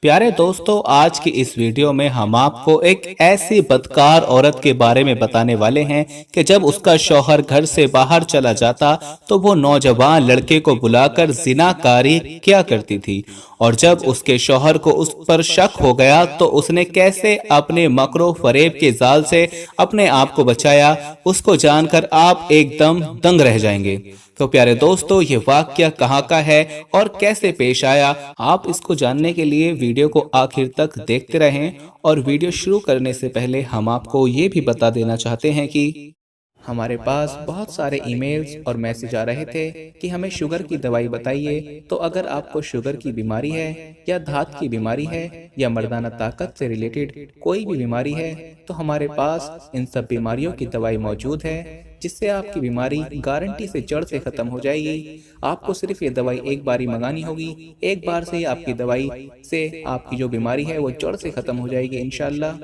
प्यारे दोस्तों, आज की इस वीडियो में हम आपको एक ऐसी बदकार औरत के बारे में बताने वाले हैं कि जब उसका शौहर घर से बाहर चला जाता तो वो नौजवान लड़के को बुलाकर जिनाकारी किया करती थी। और जब उसके शौहर को उस पर शक हो गया तो उसने कैसे अपने मकरो फरेब के जाल से अपने आप को बचाया, उसको जानकर आप एकदम दंग रह जाएंगे। तो प्यारे दोस्तों, ये वाकया कहाँ का है और कैसे पेश आया, आप इसको जानने के लिए वीडियो को आखिर तक देखते रहें। और वीडियो शुरू करने से पहले हम आपको ये भी बता देना चाहते हैं कि हमारे पास बहुत सारे ईमेल्स और मैसेज आ रहे थे कि हमें शुगर की दवाई बताइए। तो अगर आपको शुगर की बीमारी है या धात की बीमारी है या मर्दाना ताकत से रिलेटेड कोई भी बीमारी है तो हमारे पास इन सब बीमारियों की दवाई मौजूद है, जिससे आपकी बीमारी गारंटी से जड़ से खत्म हो जाएगी। आपको सिर्फ ये दवाई एक बार ही मंगानी होगी, एक बार से ही आपकी दवाई से आपकी जो बीमारी है वो जड़ से खत्म हो जाएगी इंशाल्लाह।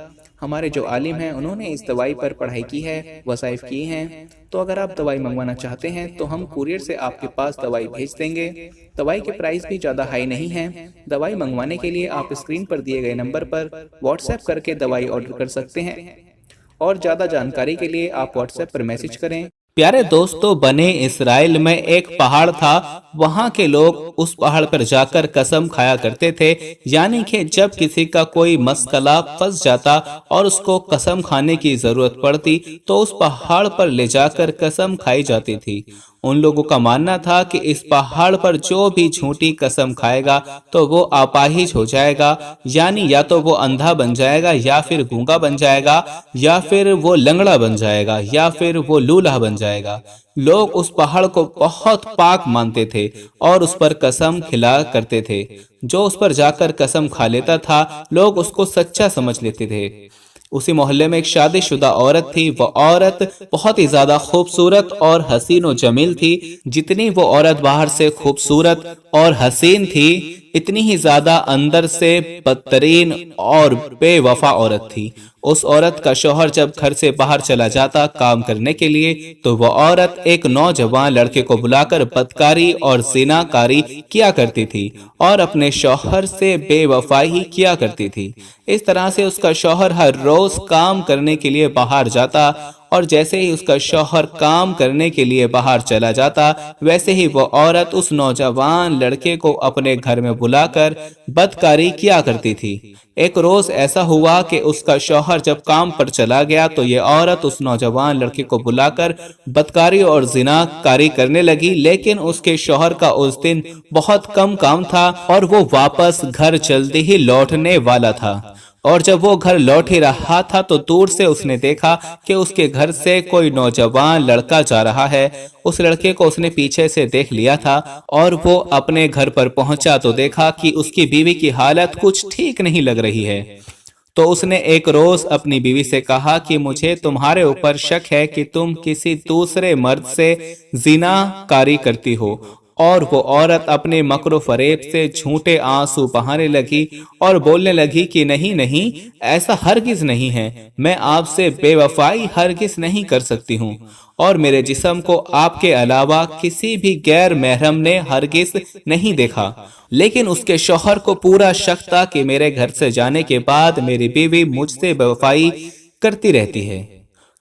हमारे जो आलिम हैं उन्होंने इस दवाई पर पढ़ाई की है, वसाइफ की हैं। तो अगर आप दवाई मंगवाना चाहते हैं तो हम कुरियर से आपके पास दवाई भेज देंगे। दवाई के प्राइस भी ज़्यादा हाई नहीं है। दवाई मंगवाने के लिए आप स्क्रीन पर दिए गए नंबर पर व्हाट्सएप करके दवाई ऑर्डर कर सकते हैं और ज़्यादा जानकारी के लिए आप व्हाट्सएप पर मैसेज करें। प्यारे दोस्तों, बने इस्राइल में एक पहाड़ था। वहां के लोग उस पहाड़ पर जाकर कसम खाया करते थे, यानी कि जब किसी का कोई मसला फंस जाता और उसको कसम खाने की जरूरत पड़ती तो उस पहाड़ पर ले जाकर कसम खाई जाती थी। उन लोगों का मानना था कि इस पहाड़ पर जो भी झूठी कसम खाएगा तो वो अपाहिज हो जाएगा, यानी या तो वो अंधा बन जाएगा या फिर गूंगा बन जाएगा या फिर वो लंगड़ा बन जाएगा या फिर वो लूल्हा बन जाएगा। लोग उस पहाड़ को बहुत पाक मानते थे और उस पर कसम खिला करते थे। जो उस पर जाकर कसम खा लेता था लोग उसको सच्चा समझ लेते थे। उसी मोहल्ले में एक शादीशुदा औरत थी। वो औरत बहुत ही ज्यादा खूबसूरत और हसीन और जमील थी। जितनी वो औरत बाहर से खूबसूरत और हसीन थी, इतनी ही ज्यादा अंदर से बदतरीन और बेवफा औरत थी। उस औरत का शौहर जब घर से बाहर चला जाता काम करने के लिए तो वो औरत एक नौजवान लड़के को बुलाकर बदकारी और ज़िनाकारी किया करती थी और अपने शौहर से बेवफाई किया करती थी। इस तरह से उसका शौहर हर रोज काम करने के लिए बाहर जाता और जैसे ही उसका शौहर काम करने के लिए बाहर चला जाता वैसे ही वो औरत उस नौजवान लड़के को अपने घर में बुलाकर बदकारी किया करती थी। एक रोज ऐसा हुआ कि उसका शौहर जब काम पर चला गया तो ये औरत उस नौजवान लड़के को बुलाकर बदकारी और जिनाकारी करने लगी, लेकिन उसके शौहर का उस दिन बहुत कम काम था और वो वापस घर जल्दी ही लौटने वाला था। और जब वो घर लौट ही रहा था तो दूर से उसने देखा कि उसके घर से कोई नौजवान लड़का जा रहा है। उस लड़के को उसने पीछे से देख लिया था और वो अपने घर पर पहुंचा तो देखा कि उसकी बीवी की हालत कुछ ठीक नहीं लग रही है। तो उसने एक रोज अपनी बीवी से कहा कि मुझे तुम्हारे ऊपर शक है कि तुम किसी दूसरे मर्द से जिनाकारी करती हो। और वो औरत अपने मकरो फरेब से झूठे आंसू बहाने लगी और बोलने लगी कि नहीं नहीं, ऐसा हरगिज नहीं है। मैं आपसे बेवफाई हरगिज नहीं कर सकती हूँ और मेरे जिस्म को आपके अलावा किसी भी गैर महरम ने हरगिज नहीं देखा। लेकिन उसके शौहर को पूरा शक था कि मेरे घर से जाने के बाद मेरी बीवी मुझसे बेवफाई करती रहती है,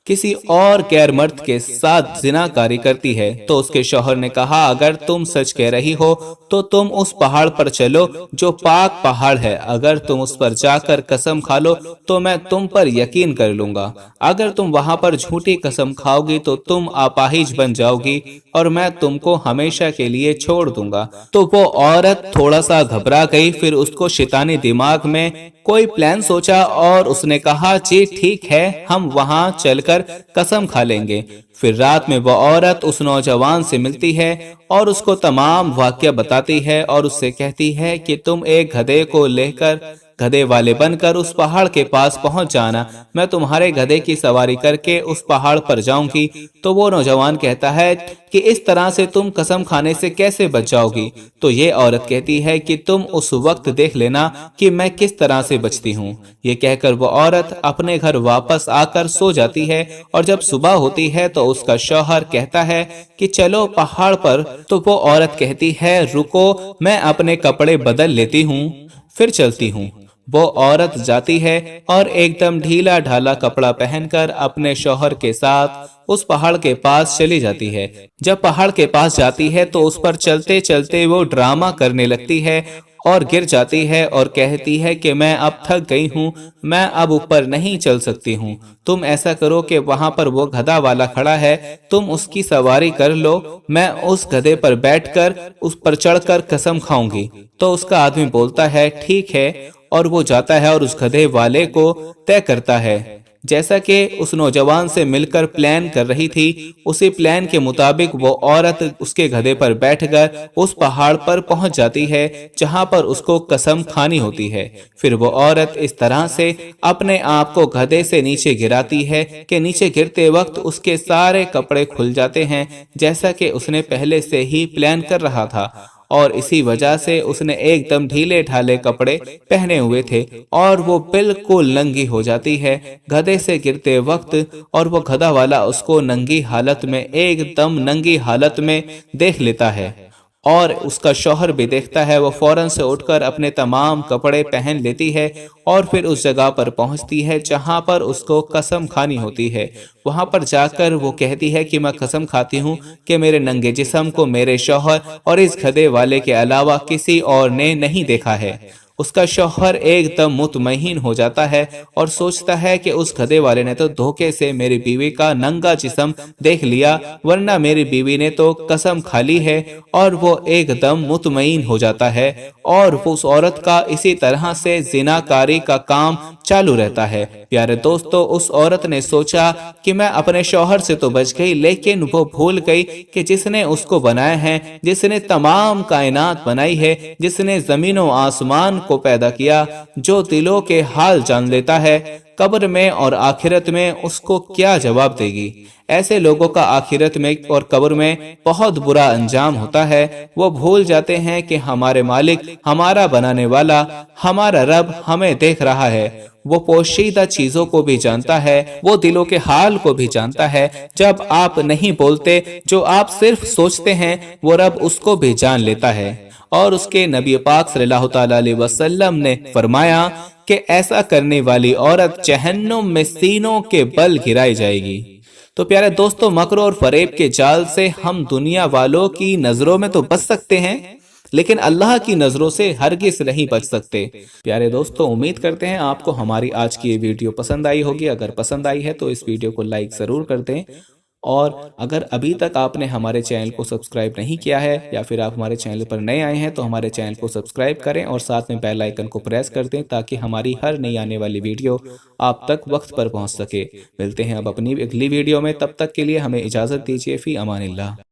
किसी और गैर मर्द के साथ जिनाकारी करती है। तो उसके शौहर ने कहा, अगर तुम सच कह रही हो तो तुम उस पहाड़ पर चलो जो पाक पहाड़ है। अगर तुम उस पर जाकर कसम खा लो तो मैं तुम पर यकीन कर लूंगा। अगर तुम वहां पर झूठी कसम खाओगी तो तुम अपाहिज बन जाओगी और मैं तुमको हमेशा के लिए छोड़ दूंगा। तो वो औरत थोड़ा सा घबरा गई। फिर उसको शैतानी दिमाग में कोई प्लान सोचा और उसने कहा, जी ठीक है, हम वहां चलकर कसम खा लेंगे। फिर रात में वह औरत उस नौजवान से मिलती है और उसको तमाम वाकया बताती है और उससे कहती है कि तुम एक गधे को लेकर गधे वाले बनकर उस पहाड़ के पास पहुंच जाना, मैं तुम्हारे गधे की सवारी करके उस पहाड़ पर जाऊंगी। तो वो नौजवान कहता है कि इस तरह से तुम कसम खाने से कैसे बच जाओगी। तो ये औरत कहती है कि तुम उस वक्त देख लेना कि मैं किस तरह से बचती हूँ। ये कहकर वो औरत अपने घर वापस आकर सो जाती है और जब सुबह होती है तो उसका शौहर कहता है कि चलो पहाड़ पर। तो वो औरत कहती है, रुको मैं अपने कपड़े बदल लेती हूँ। फिर चलती हूँ। वो औरत जाती है और एकदम ढीला ढाला कपड़ा पहनकर अपने शौहर के साथ उस पहाड़ के पास चली जाती है। जब पहाड़ के पास जाती है तो उस पर चलते चलते वो ड्रामा करने लगती है और गिर जाती है और कहती है कि मैं अब थक गई हूँ, मैं अब ऊपर नहीं चल सकती हूँ। तुम ऐसा करो कि वहां पर वो गधा वाला खड़ा है, तुम उसकी सवारी कर लो, मैं उस गधे पर बैठकर उस पर चढ़कर कसम खाऊंगी। तो उसका आदमी बोलता है ठीक है, और वो जाता है और उस गधे वाले को तय करता है। जैसा कि उस नौजवान से मिलकर प्लान कर रही थी, उसी प्लान के मुताबिक वो औरत उसके गधे पर बैठकर उस पहाड़ पर पहुंच जाती है जहां पर उसको कसम खानी होती है। फिर वो औरत इस तरह से अपने आप को गधे से नीचे गिराती है कि नीचे गिरते वक्त उसके सारे कपड़े खुल जाते हैं, जैसा कि उसने पहले से ही प्लान कर रहा था। और इसी वजह से उसने एकदम ढीले ढाले कपड़े पहने हुए थे और वो बिल्कुल नंगी हो जाती है गधे से गिरते वक्त। और वो गधा वाला उसको नंगी हालत में, एकदम नंगी हालत में देख लेता है और उसका शौहर भी देखता है। वो फौरन से उठकर अपने तमाम कपड़े पहन लेती है और फिर उस जगह पर पहुंचती है जहां पर उसको कसम खानी होती है। वहां पर जाकर वो कहती है कि मैं कसम खाती हूँ कि मेरे नंगे जिस्म को मेरे शौहर और इस गधे वाले के अलावा किसी और ने नहीं देखा है। उसका शौहर एकदम मुतमईन हो जाता है और सोचता है कि उस गधे वाले ने तो धोखे से मेरी बीवी का नंगा जिस्म देख लिया, वरना मेरी बीवी ने तो कसम खा ली है। और वो एकदम मुतमईन हो जाता है और वो उस औरत का इसी तरह से जिनाकारी का काम चालू रहता है। प्यारे दोस्तों, उस औरत ने सोचा कि मैं अपने शौहर से तो बच गई, लेकिन वो भूल गई कि जिसने उसको बनाया है, जिसने तमाम कायनात बनाई है, जिसने जमीनों आसमान को पैदा किया, जो दिलों के हाल जान लेता है, कब्र में और आखिरत में उसको क्या जवाब देगी। ऐसे लोगों का आखिरत में और कब्र में बहुत बुरा अंजाम होता है। वो भूल जाते हैं कि हमारे मालिक, हमारा बनाने वाला, हमारा रब हमें देख रहा है। वो पोशीदा चीजों को भी जानता है, वो दिलों के हाल को भी जानता है। जब आप नहीं बोलते, जो आप सिर्फ सोचते हैं, वो रब उसको भी जान लेता है। और उसके नबी पाक सल्लल्लाहु अलैहि वसल्लम ने फरमाया कि ऐसा करने वाली औरत जहन्नुम में सीनों के बल गिराई जाएगी। तो प्यारे दोस्तों, मकर और फरेब के जाल से हम दुनिया वालों की नजरों में तो बच सकते हैं, लेकिन अल्लाह की नजरों से हरगिज नहीं बच सकते। प्यारे दोस्तों, उम्मीद करते हैं आपको हमारी आज की ये वीडियो पसंद आई होगी। अगर पसंद आई है तो इस वीडियो को लाइक जरूर कर दें, और अगर अभी तक आपने हमारे चैनल को सब्सक्राइब नहीं किया है या फिर आप हमारे चैनल पर नए आए हैं तो हमारे चैनल को सब्सक्राइब करें और साथ में बेल आइकन को प्रेस कर दें ताकि हमारी हर नई आने वाली वीडियो आप तक वक्त पर पहुंच सके। मिलते हैं अब अपनी अगली वीडियो में, तब तक के लिए हमें इजाज़त दीजिए। फी अमानिल्लाह।